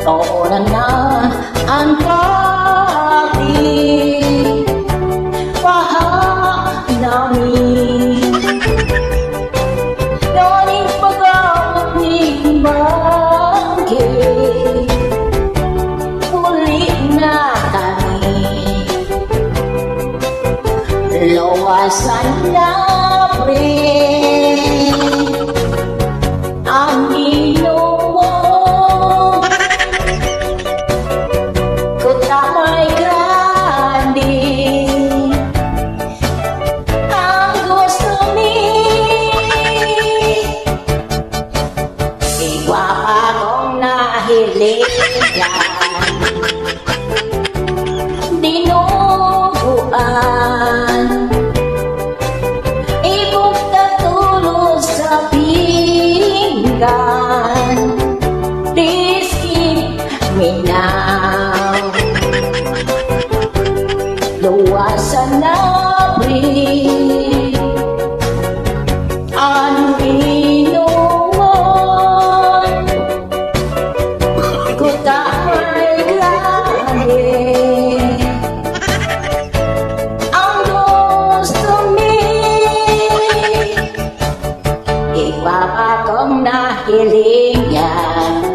Taunan na ang pag-ibig namin. Noning pag-abot ni Bagay, uli na kami. Lawasan na ang ilong mo. Kutamay grande ang gusto ni Iwa akong nahiligan, dinuguan, ibog katulog sa pinggan. Please keep me now. Luwasan na ang inuman. Kutamay grande ang gusto ni Iwa akong nahilingan,